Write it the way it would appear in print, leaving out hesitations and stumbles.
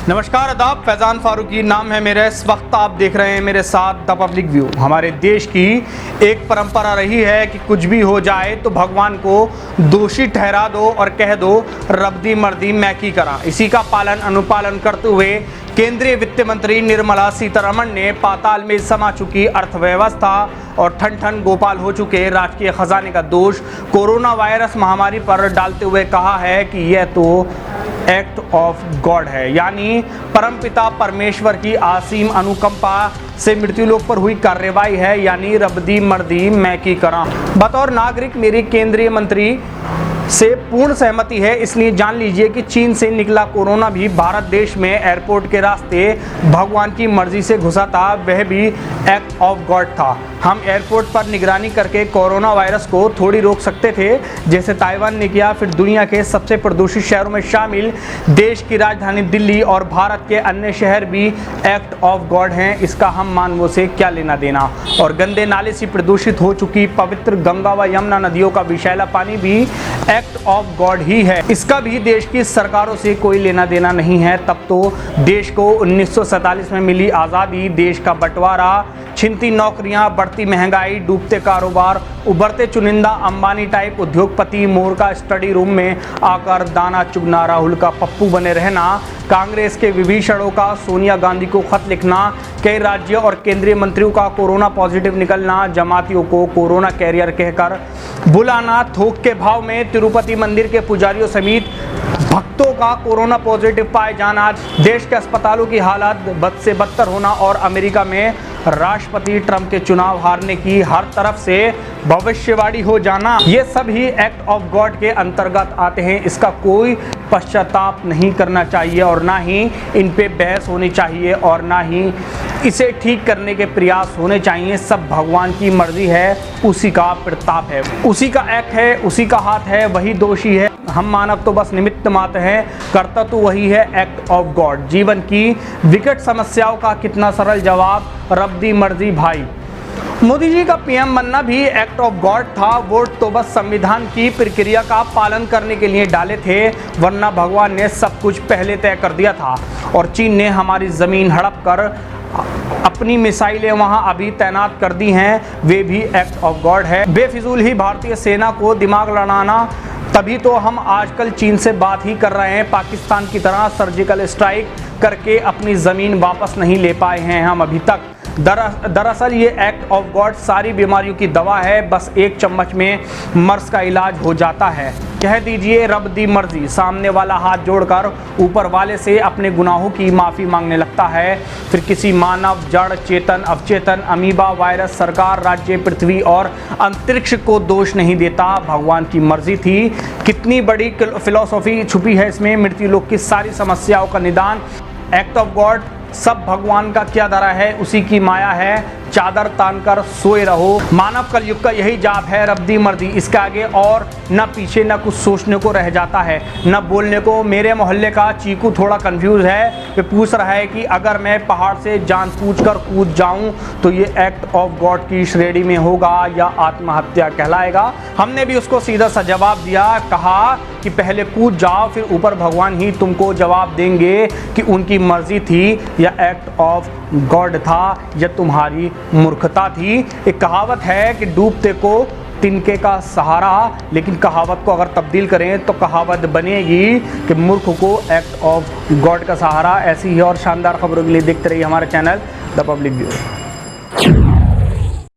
नमस्कार आदाब, फैज़ान फारूकी नाम है मेरा। इस वक्त आप देख रहे हैं मेरे साथ द पब्लिक व्यू। हमारे देश की एक परंपरा रही है कि कुछ भी हो जाए तो भगवान को दोषी ठहरा दो और कह दो रब्दी मर्दी मैं की करा। इसी का पालन अनुपालन करते हुए केंद्रीय वित्त मंत्री निर्मला सीतारमण ने पाताल में समा चुकी अर्थव्यवस्था और ठन ठन गोपाल हो चुके राजकीय खजाने का दोष कोरोना वायरस महामारी पर डालते हुए कहा है कि यह तो एक्ट ऑफ गॉड है, यानी परमपिता परमेश्वर की असीम अनुकंपा से मृत्युलोक पर हुई कार्रवाई है, यानी रब्दी मर्दी मैं की करा। बतौर नागरिक मेरी केंद्रीय मंत्री से पूर्ण सहमति है। इसलिए जान लीजिए कि चीन से निकला कोरोना भी भारत देश में एयरपोर्ट के रास्ते भगवान की मर्जी से घुसा था, वह भी एक्ट ऑफ गॉड था। हम एयरपोर्ट पर निगरानी करके कोरोना वायरस को थोड़ी रोक सकते थे, जैसे ताइवान ने किया। फिर दुनिया के सबसे प्रदूषित शहरों में शामिल देश की राजधानी दिल्ली और भारत के अन्य शहर भी एक्ट ऑफ गॉड हैं। इसका हम मानवों से क्या लेना देना। और गंदे नाले से प्रदूषित हो चुकी पवित्र गंगा व यमुना नदियों का विषैला पानी भी एक्ट ऑफ गॉड ही है। इसका भी देश की सरकारों से कोई लेना देना नहीं है। तब तो देश को 1947 में मिली आज़ादी, देश का बंटवारा, छिनती नौकरियां, बढ़ती महंगाई, डूबते कारोबार, उभरते चुनिंदा अंबानी टाइप उद्योगपति, मोर का स्टडी रूम में आकर दाना चुगना, राहुल का पप्पू बने रहना, कांग्रेस के विभीषणों का सोनिया गांधी को खत लिखना, कई राज्यों और केंद्रीय मंत्रियों का कोरोना पॉजिटिव निकलना, जमातियों को कोरोना कैरियर कहकर बुलाना, थोक के भाव में तिरुपति मंदिर के पुजारियों समेत भक्तों का कोरोना पॉजिटिव पाए जाना, देश के अस्पतालों की हालत बद से बदतर होना और अमेरिका में राष्ट्रपति ट्रंप के चुनाव हारने की हर तरफ से भविष्यवाणी हो जाना, ये सब ही एक्ट ऑफ गॉड के अंतर्गत आते हैं। इसका कोई पश्चाताप नहीं करना चाहिए और ना ही इन पे बहस होनी चाहिए और ना ही इसे ठीक करने के प्रयास होने चाहिए। सब भगवान की मर्जी है, उसी का प्रताप है, उसी का एक्ट है, उसी का हाथ है, वही दोषी है। हम मानव तो बस निमित्त मात्र हैं, करता तो वही है एक्ट ऑफ गॉड। जीवन की विकट समस्याओं का कितना सरल जवाब, रब्दी मर्जी भाई। मोदी जी का पीएम बनना भी एक्ट ऑफ गॉड था। वोट तो बस संविधान की प्रक्रिया का पालन करने के लिए डाले थे, वरना भगवान ने सब कुछ पहले तय कर दिया था। और चीन ने हमारी ज़मीन हड़प कर अपनी मिसाइलें वहां अभी तैनात कर दी हैं, वे भी एक्ट ऑफ गॉड है। बेफिजूल ही भारतीय सेना को दिमाग लड़ाना, तभी तो हम आजकल चीन से बात ही कर रहे हैं। पाकिस्तान की तरह सर्जिकल स्ट्राइक करके अपनी ज़मीन वापस नहीं ले पाए हैं हम अभी तक। दरअसल ये एक्ट ऑफ गॉड सारी बीमारियों की दवा है, बस एक चम्मच में मर्स का इलाज हो जाता है। कह दीजिए रब्दी मर्जी, सामने वाला हाथ जोड़कर ऊपर वाले से अपने गुनाहों की माफ़ी मांगने लगता है। फिर किसी मानव, जड़, चेतन, अवचेतन, अमीबा, वायरस, सरकार, राज्य, पृथ्वी और अंतरिक्ष को दोष नहीं देता। भगवान की मर्जी थी। कितनी बड़ी फिलॉसफी छुपी है इसमें। मृत्यु लोक की सारी समस्याओं का निदान एक्ट ऑफ गॉड। सब भगवान का क्या धरा है, उसी की माया है, चादर तान कर सोए रहो। मानव कलयुग का यही जाप है, रब्दी मर्दी। इसके आगे और न पीछे न कुछ सोचने को रह जाता है, न बोलने को। मेरे मोहल्ले का चीकू थोड़ा कंफ्यूज है, वे पूछ रहा है कि अगर मैं पहाड़ से जान पूछकर कूद जाऊं तो ये एक्ट ऑफ गॉड की श्रेणी में होगा या आत्महत्या कहलाएगा। हमने भी उसको सीधा सा जवाब दिया, कहा कि पहले कूद जाओ, फिर ऊपर भगवान ही तुमको जवाब देंगे कि उनकी मर्जी थी या एक्ट ऑफ गॉड था या तुम्हारी मूर्खता थी। एक कहावत है कि डूबते को तिनके का सहारा, लेकिन कहावत को अगर तब्दील करें तो कहावत बनेगी कि मूर्ख को एक्ट ऑफ गॉड का सहारा। ऐसी ही और शानदार खबरों के लिए देखते रहिए हमारे चैनल द पब्लिक व्यू।